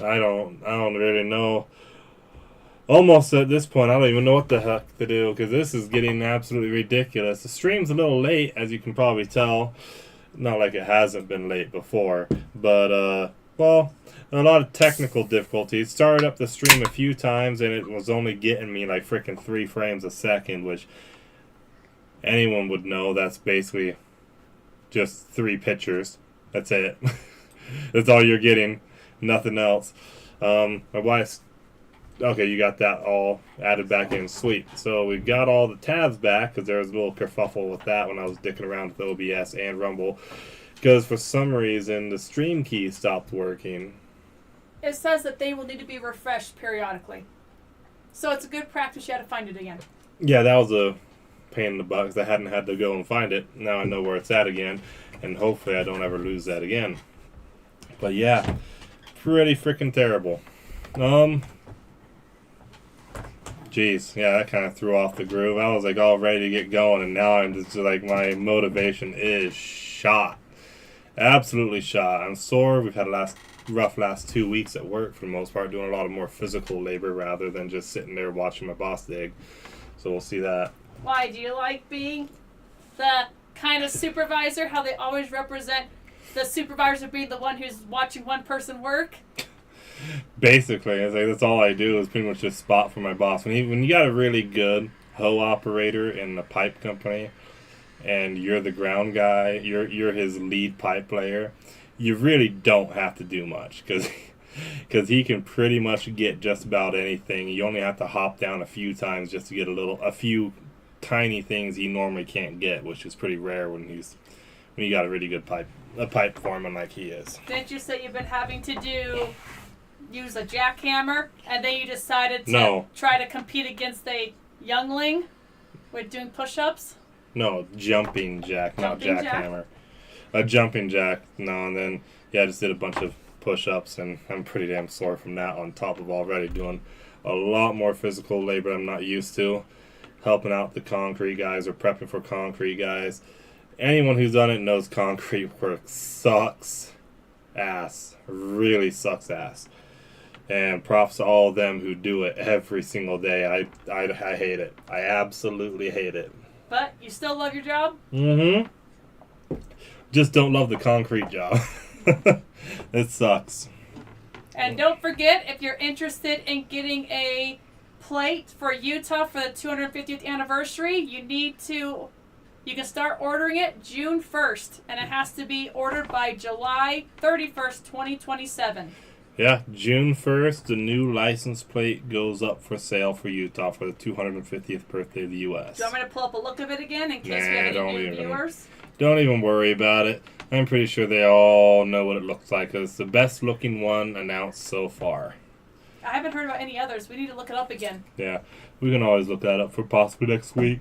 I don't really know. Almost at this point, I don't even know what the heck to do, because this is getting absolutely ridiculous. The stream's a little late, as you can probably tell. Not like it hasn't been late before, but well, a lot of technical difficulties. Started up the stream a few times, and it was only getting me like freaking 3 frames a second, which anyone would know that's basically just 3 pictures. That's it. That's all you're getting. Nothing else. My wife's... Okay, you got that all added back in. Sweet. So we got all the tabs back, because there was a little kerfuffle with that when I was dicking around with OBS and Rumble, because for some reason the stream key stopped working. It says that they will need to be refreshed periodically. So it's a good practice. You had to find it again. Yeah, that was a pain in the butt, because I hadn't had to go and find it. Now I know where it's at again, and hopefully I don't ever lose that again. But yeah, pretty freaking terrible. Jeez, yeah, that kind of threw off the groove. I was like all ready to get going, and now I'm just like, my motivation is shot. Absolutely shot. I'm sore. We've had a rough last 2 weeks at work for the most part, doing a lot of more physical labor rather than just sitting there watching my boss dig. So we'll see that. Why? Do you like being the kind of supervisor, how they always represent the supervisor being the one who's watching one person work? Basically, it's like that's all I do is pretty much just spot for my boss. When you got a really good hoe operator in the pipe company, and you're the ground guy, you're his lead pipe layer, you really don't have to do much because he can pretty much get just about anything. You only have to hop down a few times just to get a few tiny things he normally can't get, which is pretty rare when you got a really good pipe foreman like he is. Didn't you say you've been having to use a jackhammer, and then you decided to try to compete against a youngling with doing push-ups? No, jumping jack, not jackhammer. A jumping jack, no, and then I just did a bunch of push-ups, and I'm pretty damn sore from that, on top of already doing a lot more physical labor I'm not used to, helping out the concrete guys or prepping for concrete guys. Anyone who's done it knows concrete work sucks ass, really sucks ass. And props to all of them who do it every single day. I hate it. I absolutely hate it. But you still love your job? Mm-hmm. Just don't love the concrete job. It sucks. And don't forget, if you're interested in getting a plate for Utah for the 250th anniversary, you can start ordering it June 1st, and it has to be ordered by July 31st, 2027. Yeah, June 1st, the new license plate goes up for sale for Utah for the 250th birthday of the U.S. Do you want me to pull up a look of it again in case we have any new viewers? Don't even worry about it. I'm pretty sure they all know what it looks like. It's the best looking one announced so far. I haven't heard about any others. We need to look it up again. Yeah, we can always look that up for possibly next week.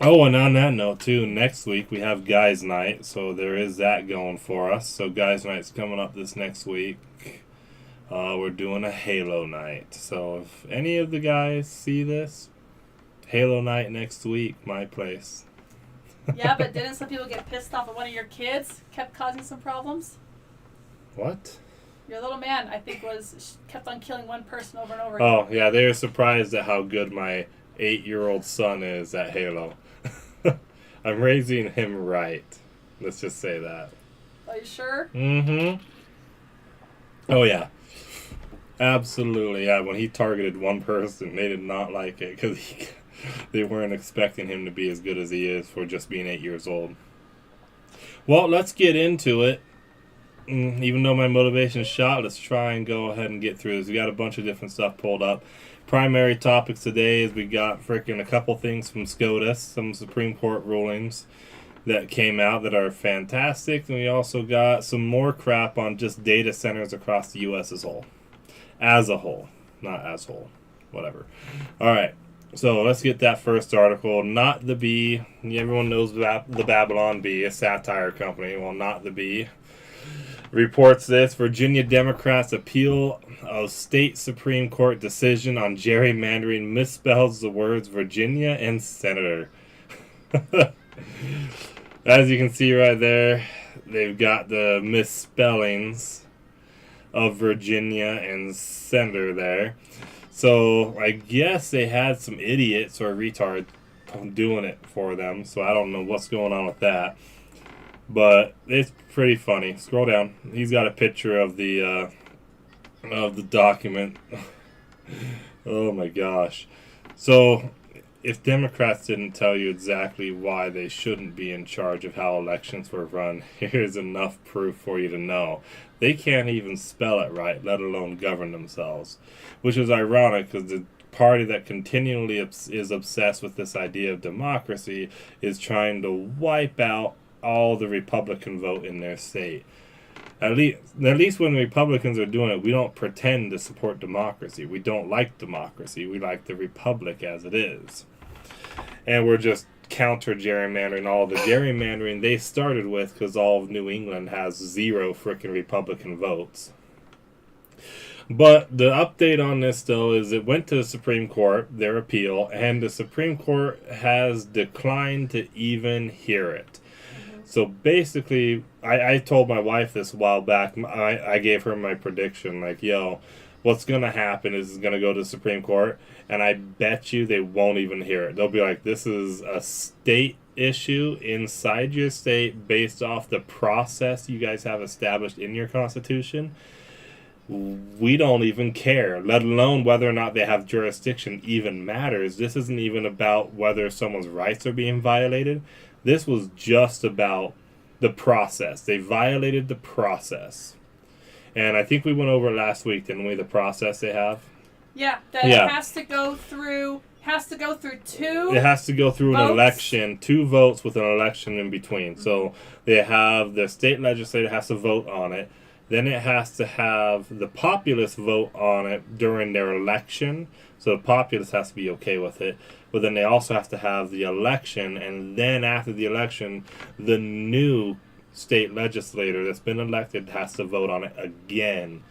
Oh, and on that note, too, next week we have Guys Night, so there is that going for us. So Guys Night's coming up this next week. We're doing a Halo Night. So if any of the guys see this, Halo Night next week, my place. Yeah, but didn't some people get pissed off at one of your kids? Kept causing some problems? What? Your little man, I think, kept on killing one person over and over again. Oh, yeah, they were surprised at how good my 8-year-old son is at Halo. I'm raising him right. Let's just say that. Are you sure? Mm-hmm. Oh, yeah. Absolutely, yeah. When he targeted one person, they did not like it because they weren't expecting him to be as good as he is for just being 8 years old. Well, let's get into it. Even though my motivation is shot, let's try and go ahead and get through this. We got a bunch of different stuff pulled up. Primary topics today is we got freaking a couple things from SCOTUS, some Supreme Court rulings that came out that are fantastic, and we also got some more crap on just data centers across the U.S. as a whole, not as whole, whatever. All right, so let's get that first article. Not the Bee. Everyone knows the Babylon Bee, a satire company. Well, Not the Bee reports this: Virginia Democrats appeal of state Supreme Court decision on gerrymandering misspells the words Virginia and senator. As you can see right there, they've got the misspellings of Virginia and senator there. So I guess they had some idiots or retards doing it for them, so I don't know what's going on with that. But it's pretty funny. Scroll down. He's got a picture of the document. Oh my gosh. So if Democrats didn't tell you exactly why they shouldn't be in charge of how elections were run, here's enough proof for you to know. They can't even spell it right, let alone govern themselves. Which is ironic because the party that continually is obsessed with this idea of democracy is trying to wipe out all the Republican vote in their state. At least when Republicans are doing it, we don't pretend to support democracy. We don't like democracy. We like the republic as it is. And we're just counter gerrymandering, all the gerrymandering they started with, because all of New England has 0 frickin' Republican votes. But the update on this, though, is it went to the Supreme Court, their appeal, and the Supreme Court has declined to even hear it. So basically, I told my wife this a while back. I gave her my prediction, like, yo, what's going to happen is it's going to go to the Supreme Court, and I bet you they won't even hear it. They'll be like, this is a state issue inside your state based off the process you guys have established in your Constitution. We don't even care, let alone whether or not they have jurisdiction even matters. This isn't even about whether someone's rights are being violated. This was just about the process. They violated the process. And I think we went over it last week, didn't we, the process they have? Yeah, that it has to go through two. It has to go through votes. An election, 2 votes with an election in between. Mm-hmm. So they have the state legislature has to vote on it. Then it has to have the populace vote on it during their election. So the populace has to be okay with it. But then they also have to have the election. And then after the election, the new state legislator that's been elected has to vote on it again.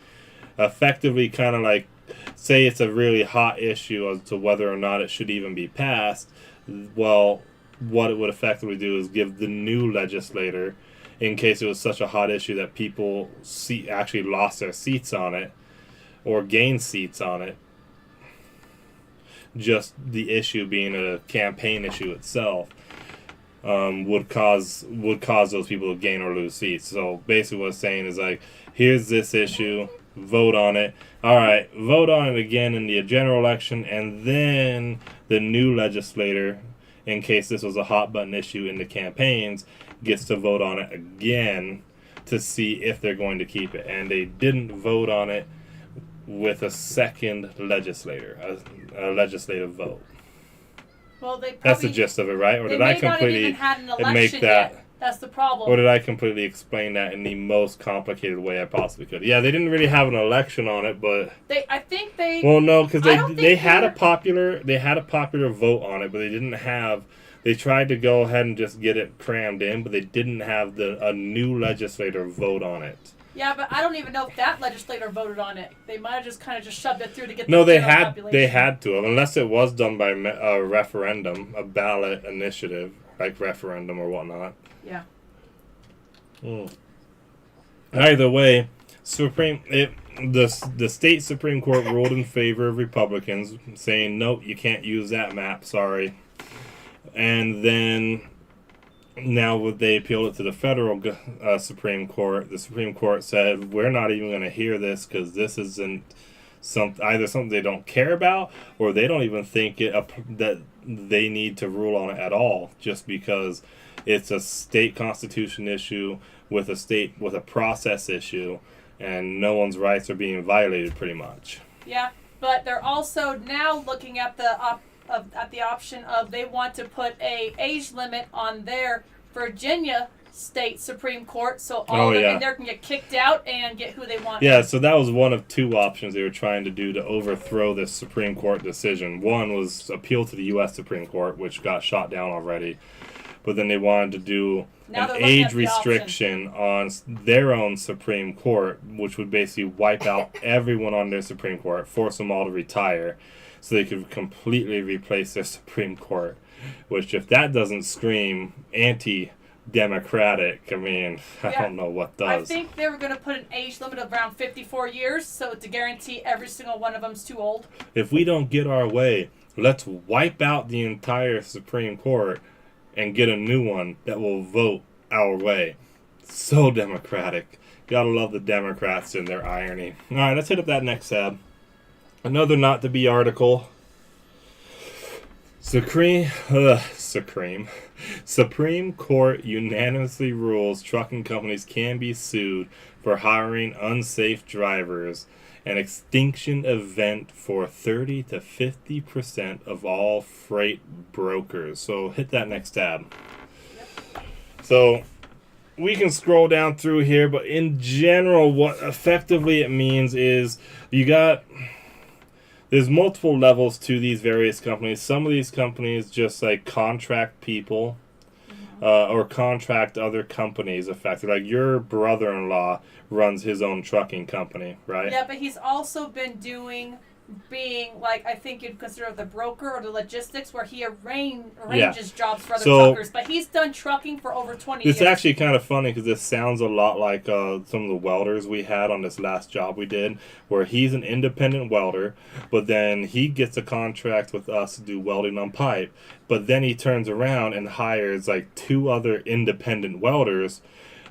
Effectively kind of like, say it's a really hot issue as to whether or not it should even be passed. Well, what it would effectively do is give the new legislator, in case it was such a hot issue that people actually lost their seats on it or gained seats on it, just the issue being a campaign issue itself would cause those people to gain or lose seats. So basically what it's saying is like, here's this issue, vote on it. All right, vote on it again in the general election, and then the new legislator, in case this was a hot button issue in the campaigns, gets to vote on it again to see if they're going to keep it. And they didn't vote on it with a second legislator, a legislative vote. Well, that's the gist of it, right? Or they did I may not completely even had an election make that? Yet. That's the problem. Or did I completely explain that in the most complicated way I possibly could? Yeah, they didn't really have an election on it, but I think they. Well, no, because they had a popular vote on it, but they didn't have. They tried to go ahead and just get it crammed in, but they didn't have a new legislator vote on it. Yeah, but I don't even know if that legislator voted on it. They might have just kind of shoved it through to get. No, the population. They had to have, unless it was done by a referendum, a ballot initiative, like referendum or whatnot. Yeah. Either way, the state Supreme Court ruled in favor of Republicans, saying, nope, you can't use that map, sorry. And then now they appealed it to the federal Supreme Court. The Supreme Court said, we're not even going to hear this because this isn't either something they don't care about, or they don't even think that they need to rule on it at all, just because it's a state constitution issue with a process issue, and no one's rights are being violated pretty much. Yeah, but they're also now looking at the option of they want to put a age limit on their Virginia state Supreme Court, so all of them in there can get kicked out and get who they want. Yeah, so that was one of 2 options they were trying to do to overthrow this Supreme Court decision. One was appeal to the U.S. Supreme Court, which got shot down already. But then they wanted to do an age restriction on their own Supreme Court, which would basically wipe out everyone on their Supreme Court, force them all to retire, so they could completely replace their Supreme Court. Which, if that doesn't scream anti-democratic, I mean, I don't know what does. I think they were going to put an age limit of around 54 years, so to guarantee every single one of them's too old. If we don't get our way, let's wipe out the entire Supreme Court and get a new one that will vote our way. So democratic. Gotta love the Democrats and their irony. Alright, let's hit up that next tab. Another not to be article. Supreme Court unanimously rules trucking companies can be sued for hiring unsafe drivers. An extinction event for 30 to 50% of all freight brokers. So hit that next tab. Yep. So we can scroll down through here, but in general, what effectively it means is you got there's multiple levels to these various companies. Some of these companies just like contract people or contract other companies. Effectively, like your brother-in-law runs his own trucking company, right? Yeah, but he's also been being like, I think you'd consider the broker or the logistics, where he arranges jobs for other truckers. But he's done trucking for over 20 years. It's actually kind of funny because this sounds a lot like some of the welders we had on this last job we did, where he's an independent welder, but then he gets a contract with us to do welding on pipe, but then he turns around and hires like 2 other independent welders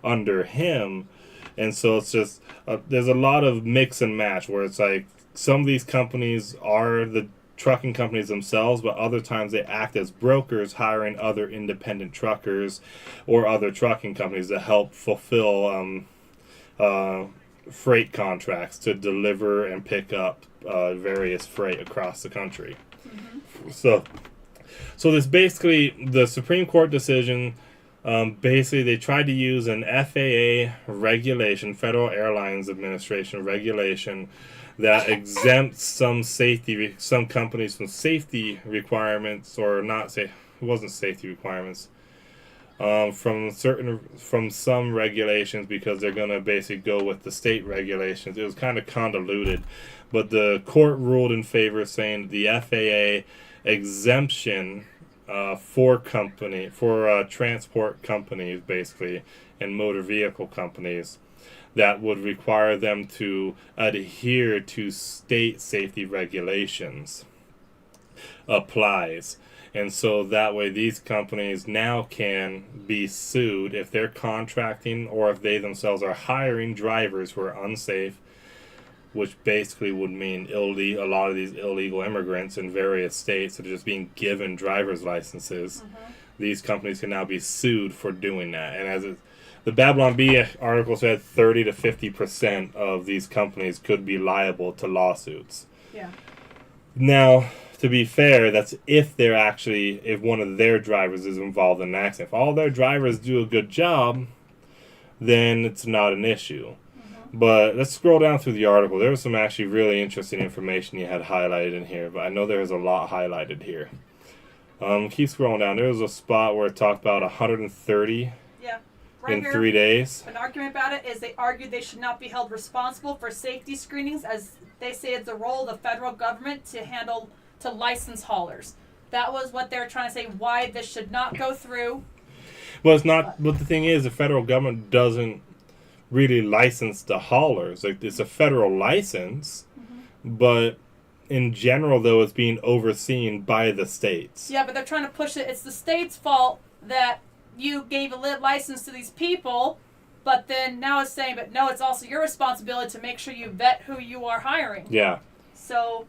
under him. And so it's just, there's a lot of mix and match where it's like, some of these companies are the trucking companies themselves, but other times they act as brokers, hiring other independent truckers or other trucking companies to help fulfill freight contracts to deliver and pick up various freight across the country. Mm-hmm. So this basically, the Supreme Court decision, basically they tried to use an FAA regulation, Federal Airlines Administration regulation, that exempts some companies from safety requirements, or not say it wasn't safety requirements, from some regulations, because they're going to basically go with the state regulations. It was kind of convoluted, but the court ruled in favor, saying the FAA exemption for transport companies, basically, and motor vehicle companies, that would require them to adhere to state safety regulations applies. And so that way these companies now can be sued if they're contracting or if they themselves are hiring drivers who are unsafe, which basically would mean a lot of these illegal immigrants in various states that are just being given driver's licenses. Mm-hmm. These companies can now be sued for doing that. And the Babylon Bee article said 30 to 50% of these companies could be liable to lawsuits. Yeah. Now, to be fair, that's if one of their drivers is involved in an accident. If all their drivers do a good job, then it's not an issue. Mm-hmm. But let's scroll down through the article. There was some actually really interesting information you had highlighted in here, but I know there's a lot highlighted here. Keep scrolling down. There was a spot where it talked about 130 right in here, 3 days. An argument about it is they argued they should not be held responsible for safety screenings, as they say it's the role of the federal government to license haulers. That was what they were trying to say, why this should not go through. Well, it's not. But the thing is, the federal government doesn't really license the haulers. Like, it's a federal license, mm-hmm. but in general, though, it's being overseen by the states. Yeah, but they're trying to push it. It's the state's fault that you gave a license to these people, but then now it's saying, but no, it's also your responsibility to make sure you vet who you are hiring. Yeah. So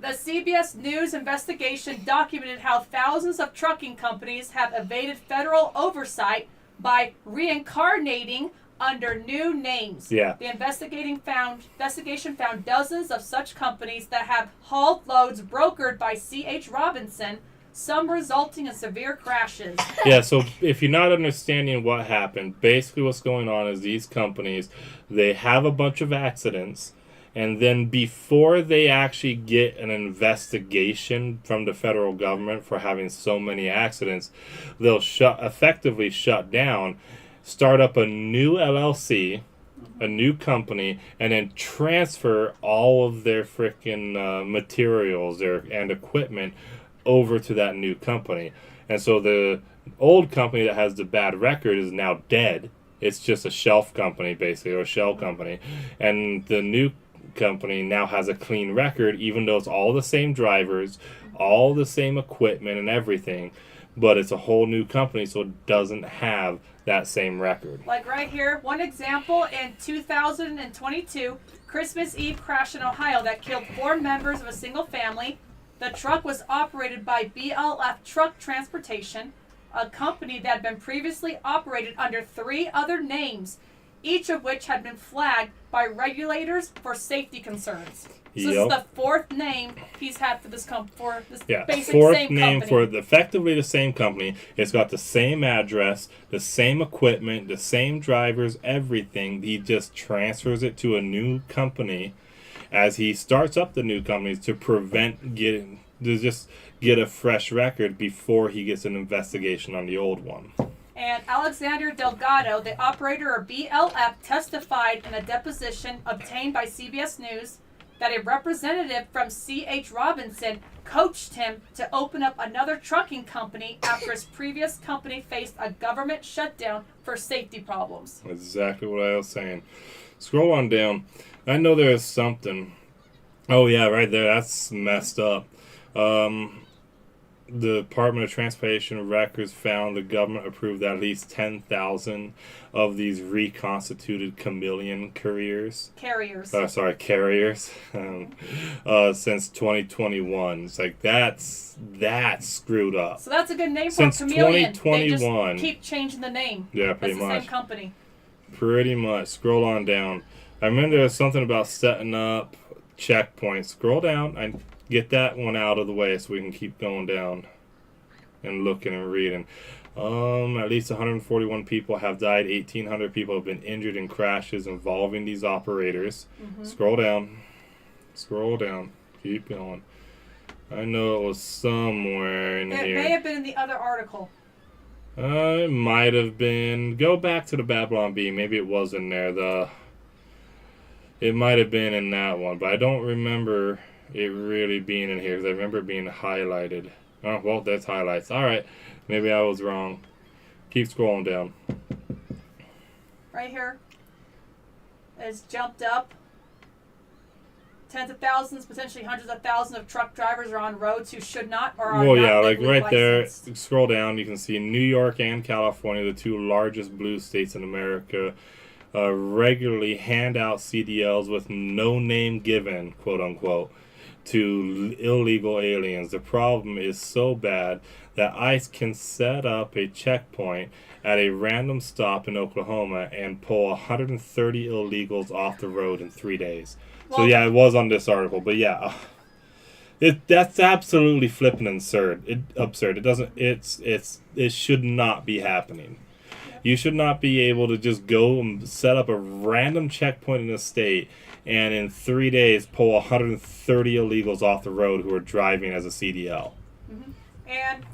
the CBS News investigation documented how thousands of trucking companies have evaded federal oversight by reincarnating under new names. Yeah. The investigation found dozens of such companies that have hauled loads brokered by C.H. Robinson, some resulting in severe crashes. Yeah, so if you're not understanding what happened, basically what's going on is these companies, they have a bunch of accidents, and then before they actually get an investigation from the federal government for having so many accidents, they'll effectively shut down, start up a new LLC, a new company, and then transfer all of their freaking materials and equipment over to that new company. And so the old company that has the bad record is now dead. It's just a shelf company, basically, or a shell company. And the new company now has a clean record, even though it's all the same drivers, all the same equipment and everything, but it's a whole new company, so it doesn't have that same record. Like right here, one example, in 2022, Christmas Eve crash in Ohio that killed 4 members of a single family. The truck was operated by BLF Truck Transportation, a company that had been previously operated under 3 other names, each of which had been flagged by regulators for safety concerns. So this is the 4th name he's had for this basic 4th same name company. for effectively the same company. It's got the same address, the same equipment, the same drivers, everything. He just transfers it to a new company. as he starts up the new companies to prevent to just get a fresh record before he gets an investigation on the old one. And Alexander Delgado, the operator of BLF, testified in a deposition obtained by CBS News that a representative from C.H. Robinson coached him to open up another trucking company after his previous company faced a government shutdown for safety problems. Exactly what I was saying. Scroll on down. I know there is something. Oh, yeah, right there. That's messed up. The Department of Transportation records found the government approved at least 10,000 of these reconstituted chameleon carriers. Carriers. Since 2021. It's like, that's screwed up. So that's a good name for since chameleon. 2021. They just keep changing the name. Yeah, pretty much. It's the same company. Pretty much. Scroll on down. I remember there was something about setting up checkpoints. Scroll down. I get that one out of the way so we can keep going down and looking and reading. At least 141 people have died. 1,800 people have been injured in crashes involving these operators. Mm-hmm. Scroll down. Keep going. I know it was somewhere in here. It may have been in the other article. It might have been. Go back to the Babylon Bee. Maybe it was in there. It might have been in that one, but I don't remember it really being in here, because I remember it being highlighted. Oh, well, that's highlights. All right. Maybe I was wrong. Keep scrolling down. Right here. It's jumped up. Tens of thousands, potentially hundreds of thousands of truck drivers are on roads who should not or are not like right licensed. there. Scroll down. You can see New York and California, the two largest blue states in America, regularly hand out CDLs with no name given, quote unquote, to illegal aliens. The problem is so bad that ICE can set up a checkpoint at a random stop in Oklahoma and pull 130 illegals off the road in 3 days. Well, so yeah, it was on this article, but yeah, that's absolutely flipping absurd. It should not be happening. You should not be able to just go and set up a random checkpoint in a state and in 3 days pull 130 illegals off the road who are driving as a CDL. Mm-hmm. And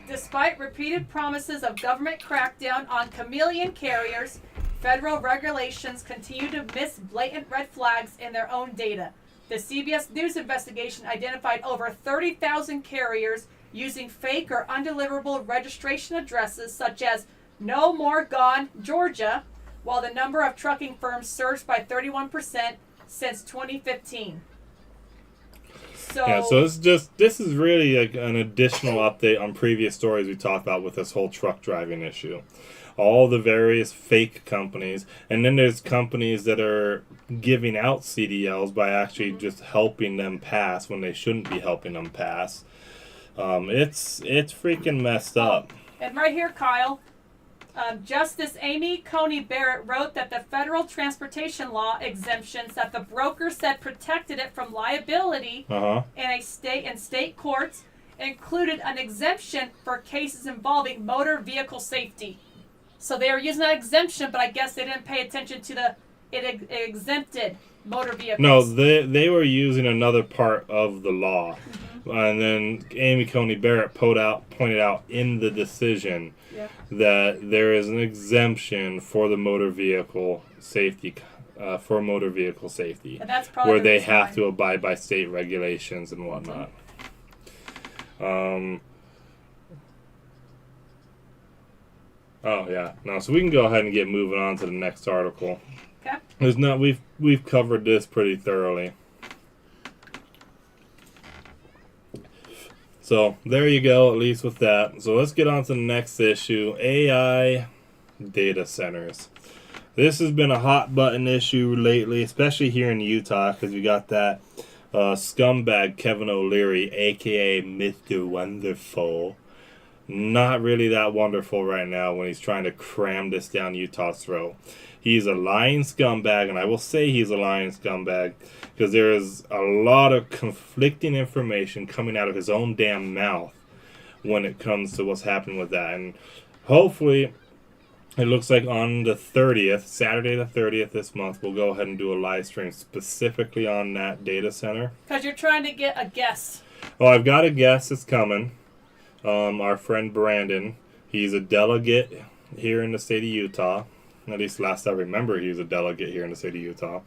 despite repeated promises of government crackdown on chameleon carriers, federal regulations continue to miss blatant red flags in their own data. The CBS News investigation identified over 30,000 carriers using fake or undeliverable registration addresses such as No More Gone, Georgia, while the number of trucking firms surged by 31% since 2015. So this is really like an additional update on previous stories we talked about with this whole truck driving issue. All the various fake companies, and then there's companies that are giving out CDLs by actually just helping them pass when they shouldn't be helping them pass. It's freaking messed up. And right here, Kyle, Justice Amy Coney Barrett wrote that the federal transportation law exemptions that the broker said protected it from liability in state courts included an exemption for cases involving motor vehicle safety. So they were using that exemption, but I guess they didn't pay attention to it exempted motor vehicles. No, they were using another part of the law. Mm-hmm. And then Amy Coney Barrett pointed out in the decision that there is an exemption for the motor vehicle safety, and that's probably where they have to abide by state regulations and whatnot. Mm-hmm. So we can go ahead and get moving on to the next article. Okay. We've covered this pretty thoroughly. So there you go, at least with that. So let's get on to the next issue, AI data centers. This has been a hot button issue lately, especially here in Utah, because we got that scumbag Kevin O'Leary, a.k.a. Mr. Wonderful. Not really that wonderful right now when he's trying to cram this down Utah's throat. He's a lying scumbag, and I will say he's a lying scumbag because there is a lot of conflicting information coming out of his own damn mouth when it comes to what's happening with that. And hopefully It looks like on the 30th, Saturday the 30th this month, we'll go ahead and do a live stream specifically on that data center. Because you're trying to get a guest. Oh, I've got a guest that's coming. Our friend Brandon. He's a delegate here in the state of Utah. At least last I remember, he was a delegate here in the state of Utah.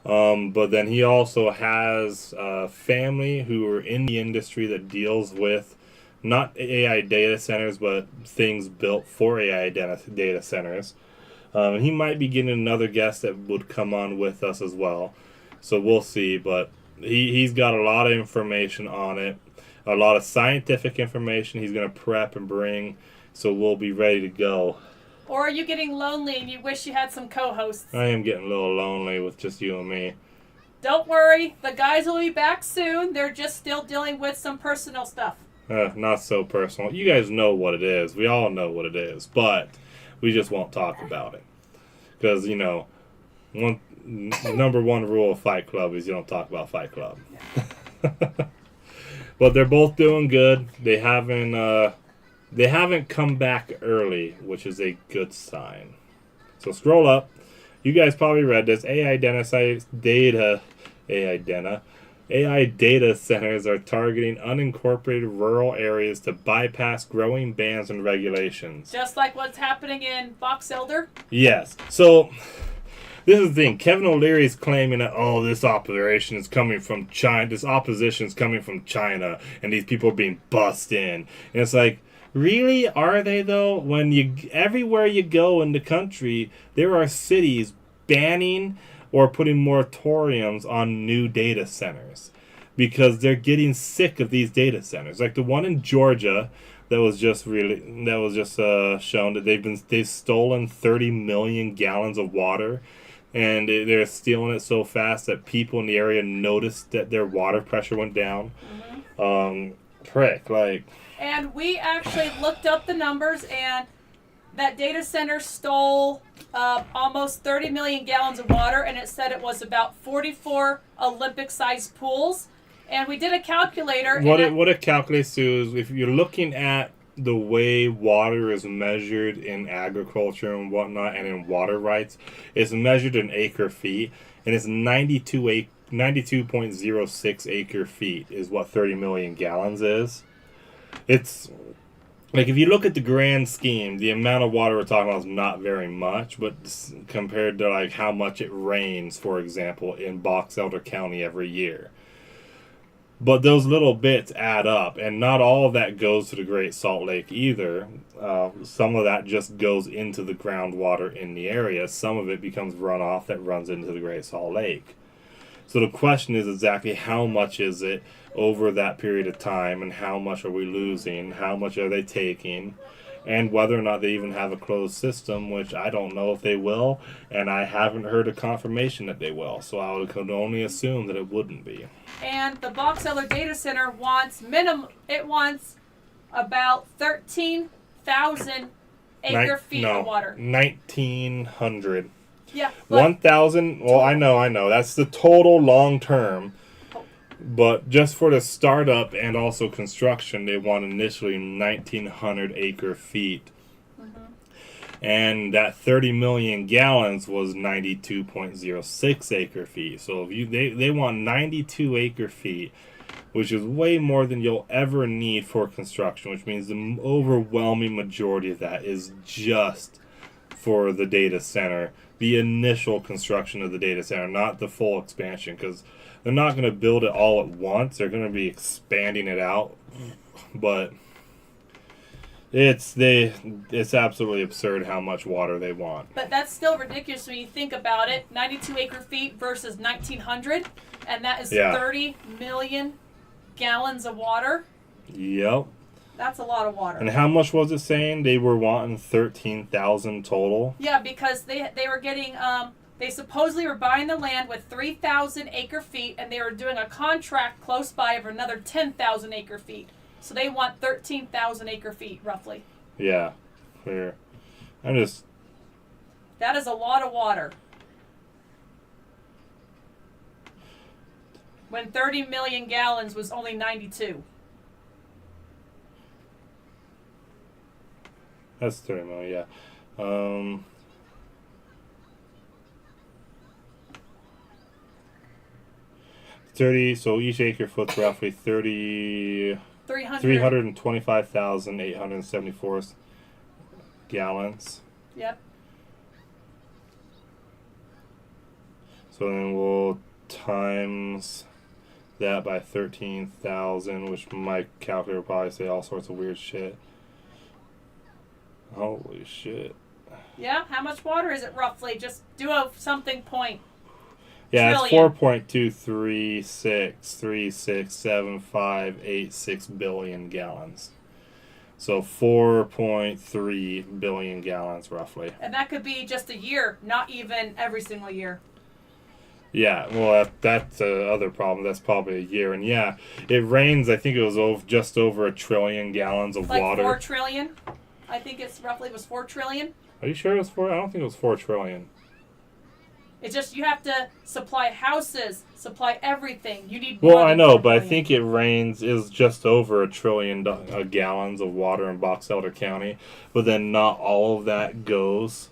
But then he also has family who are in the industry that deals with not AI data centers, but things built for AI data centers. He might be getting another guest that would come on with us as well. So we'll see. But he's got a lot of information on it, a lot of scientific information he's going to prep and bring. So we'll be ready to go. Or are you getting lonely and you wish you had some co-hosts? I am getting a little lonely with just you and me. Don't worry. The guys will be back soon. They're just still dealing with some personal stuff. Not so personal. You guys know what it is. We all know what it is. But we just won't talk about it. Because, you know, number one rule of Fight Club is you don't talk about Fight Club. But they're both doing good. They haven't come back early, which is a good sign. So scroll up. You guys probably read this. AI data centers are targeting unincorporated rural areas to bypass growing bans and regulations. Just like what's happening in Box Elder? Yes. So this is the thing. Kevin O'Leary is claiming that, oh, this operation is coming from China. This opposition is coming from China, and these people are being bussed in. And it's like, really? Are they, though? When everywhere you go in the country, there are cities banning or putting moratoriums on new data centers because they're getting sick of these data centers. Like the one in Georgia that was just shown that they've stolen 30 million gallons of water, and they're stealing it so fast that people in the area noticed that their water pressure went down. Mm-hmm. And we actually looked up the numbers, and that data center stole almost 30 million gallons of water, and it said it was about 44 Olympic-sized pools. And we did a calculator. What it calculates to is if you're looking at the way water is measured in agriculture and whatnot and in water rights, it's measured in acre feet, and it's 92.06 acre feet is what 30 million gallons is. It's like if you look at the grand scheme, the amount of water we're talking about is not very much, but compared to like how much it rains, for example, in Box Elder County every year. But those little bits add up, and not all of that goes to the Great Salt Lake either. Some of that just goes into the groundwater in the area. Some of it becomes runoff that runs into the Great Salt Lake. So the question is exactly how much is it over that period of time, and how much are we losing, how much are they taking, and whether or not they even have a closed system, which I don't know if they will, and I haven't heard a confirmation that they will, so I could only assume that it wouldn't be. And the Box Elder Data Center wants about 13,000 acre feet of water. 1,900. Yeah. 1,000, well, I know. That's the total long term. But just for the startup and also construction, they want initially 1,900 acre feet. Mm-hmm. And that 30 million gallons was 92.06 acre feet. So if they want 92 acre feet, which is way more than you'll ever need for construction, which means the overwhelming majority of that is just for the data center, the initial construction of the data center, not the full expansion, because they're not going to build it all at once. They're going to be expanding it out, but it's absolutely absurd how much water they want. But that's still ridiculous when you think about it. 92 acre feet versus 1,900, and that is 30 million gallons of water. Yep. That's a lot of water. And how much was it saying? They were wanting 13,000 total? Yeah, because they were getting... They supposedly were buying the land with 3,000 acre feet, and they were doing a contract close by of another 10,000 acre feet. So they want 13,000 acre feet, roughly. Yeah, clear. That is a lot of water. When 30 million gallons was only 92. That's 30 million, yeah. Um, 30. So each acre foot's roughly 300. 325,874 gallons. Yep. So then we'll times that by 13,000, which my calculator will probably say all sorts of weird shit. Holy shit. Yeah, how much water is it roughly? Just do a something point. Yeah, Trillion. it's 4.236367586 billion gallons. So 4.3 billion gallons roughly. And that could be just a year, not even every single year. Yeah, well, that's the other problem. That's probably a year. And yeah, it rains, I think it was just over 1 trillion gallons of Like water. 4 trillion? I think it's roughly was 4 trillion. Are you sure it was 4? I don't think it was 4 trillion. It's just you have to supply houses, supply everything. You need Well, more I than know, 4 but I billion. think it rains is just over 1 trillion gallons of water in Box Elder County. But then not all of that goes.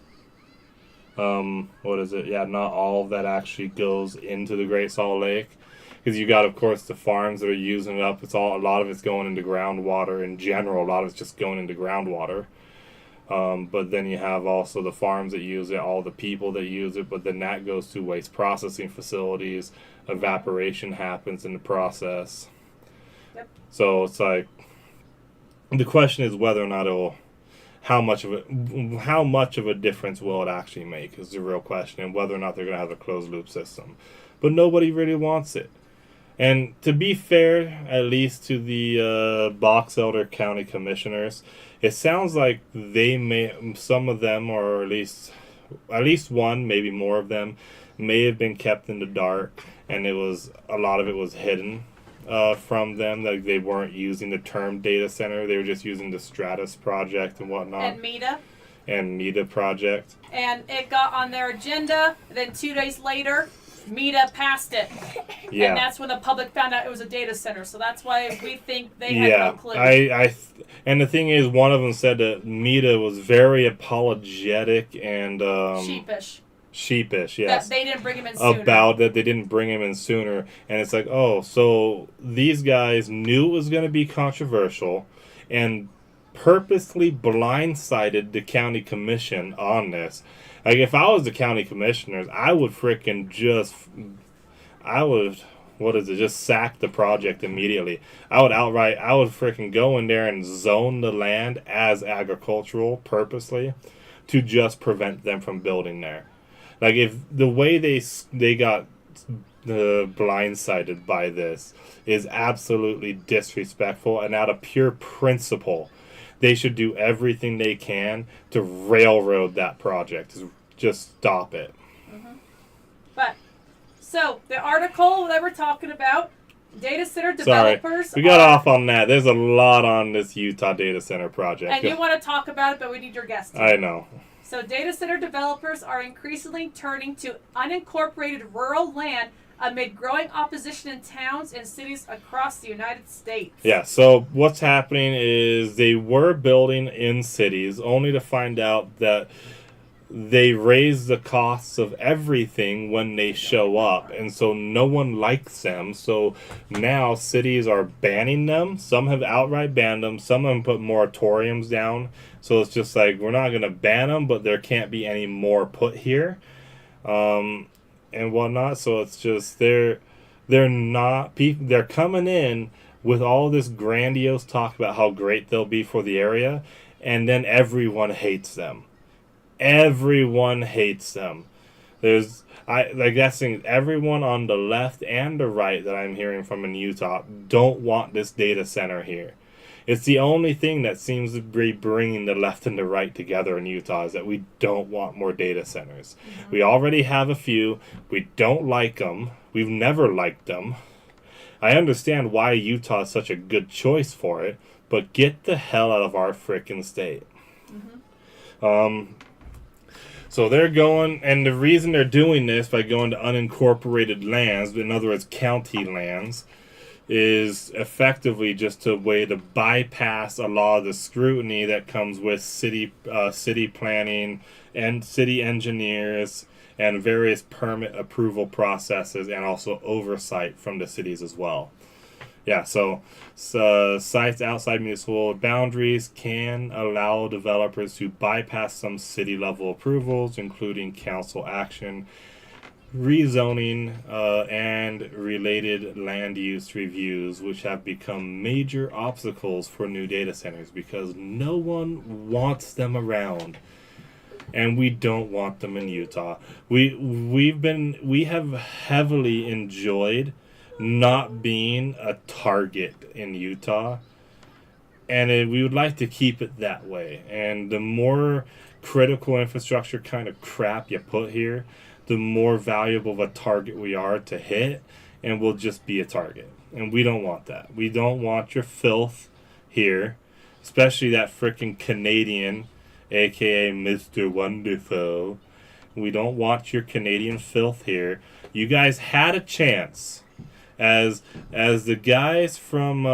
What is it? Yeah, not all of that actually goes into the Great Salt Lake. Because you got, of course, the farms that are using it up. A lot of it's going into groundwater in general. A lot of it's just going into groundwater. But then you have also the farms that use it, all the people that use it, but then that goes to waste processing facilities. Evaporation happens in the process. Yep. So it's like, the question is whether or not how much of a difference will it actually make is the real question, and whether or not they're going to have a closed loop system. But nobody really wants it. And to be fair, at least to the Box Elder County Commissioners, it sounds like some of them, or at least one, maybe more of them, may have been kept in the dark, and a lot of it was hidden from them. Like they weren't using the term data center; they were just using the Stratus project and whatnot. And META project. And it got on their agenda. Then 2 days later, META passed it. Yeah. And that's when the public found out it was a data center. So that's why we think they had no clue. And the thing is, one of them said that META was very apologetic and sheepish, yes. That they didn't bring him in sooner. About that they didn't bring him in sooner. And it's like, oh, so these guys knew it was going to be controversial and purposely blindsided the county commission on this. Like, if I was the county commissioners, I would just sack the project immediately. I would freaking go in there and zone the land as agricultural purposely to just prevent them from building there. Like, if the way they got blindsided by this is absolutely disrespectful, and out of pure principle, they should do everything they can to railroad that project. Just stop it. Mm-hmm. But, so, the article that we're talking about, data center developers... Sorry, we got off on that. There's a lot on this Utah data center project. And you want to talk about it, but we need your guest too. I know. So, data center developers are increasingly turning to unincorporated rural land amid growing opposition in towns and cities across the United States. Yeah, so what's happening is they were building in cities only to find out that they raise the costs of everything when they show up, and so no one likes them. So now cities are banning them. Some have outright banned them. Some of them put moratoriums down. So it's just like, we're not going to ban them, but there can't be any more put here. And whatnot. So it's just they're coming in with all this grandiose talk about how great they'll be for the area, and then everyone hates them. Everyone hates them. I'm guessing everyone on the left and the right that I'm hearing from in Utah don't want this data center here. It's the only thing that seems to be bringing the left and the right together in Utah, is that we don't want more data centers. Mm-hmm. We already have a few. We don't like them. We've never liked them. I understand why Utah is such a good choice for it, but get the hell out of our frickin' state. Mm-hmm. So they're going, and the reason they're doing this by going to unincorporated lands, in other words, county lands, is effectively just a way to bypass a lot of the scrutiny that comes with city planning and city engineers and various permit approval processes, and also oversight from the cities as well. Yeah, so sites outside municipal boundaries can allow developers to bypass some city level approvals, including council action, rezoning, and related land use reviews, which have become major obstacles for new data centers because no one wants them around. And we don't want them in Utah. We have heavily enjoyed not being a target in Utah, and we would like to keep it that way. And the more critical infrastructure kind of crap you put here, the more valuable of a target we are to hit, and we'll just be a target. And we don't want that. We don't want your filth here, especially that freaking Canadian, aka Mr. Wonderful. We don't want your Canadian filth here. You guys had a chance, as the guys from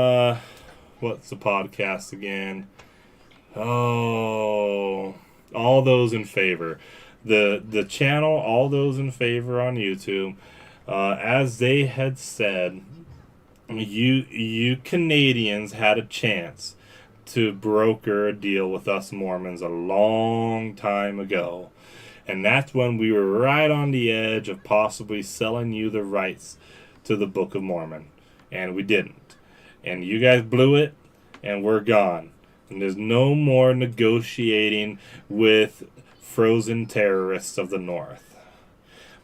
what's the podcast again? Oh, All Those in Favor. The channel All Those in Favor on YouTube, as they had said, you Canadians had a chance to broker a deal with us Mormons a long time ago. And that's when we were right on the edge of possibly selling you the rights to the Book of Mormon. And we didn't. And you guys blew it, and we're gone. And there's no more negotiating with frozen terrorists of the North.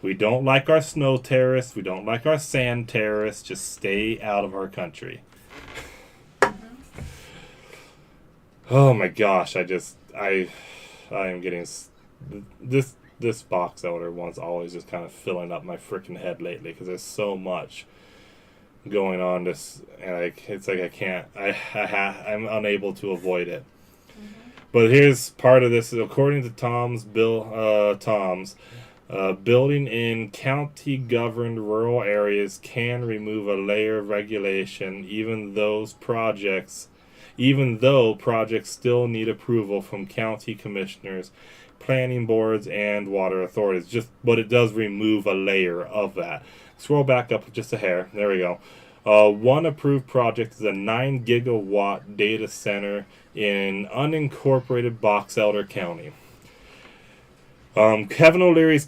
We don't like our snow terrorists. We don't like our sand terrorists. Just stay out of our country. Oh my gosh, I am getting this box elder one's always just kind of filling up my freaking head lately because there's so much going on and it's like I can't, I'm unable to avoid it. But here's part of this. According to building in county-governed rural areas can remove a layer of regulation, even though projects still need approval from county commissioners, planning boards, and water authorities. But it does remove a layer of that. Scroll back up just a hair. There we go. One approved project is a 9 gigawatt data center in unincorporated Box Elder County. Kevin O'Leary's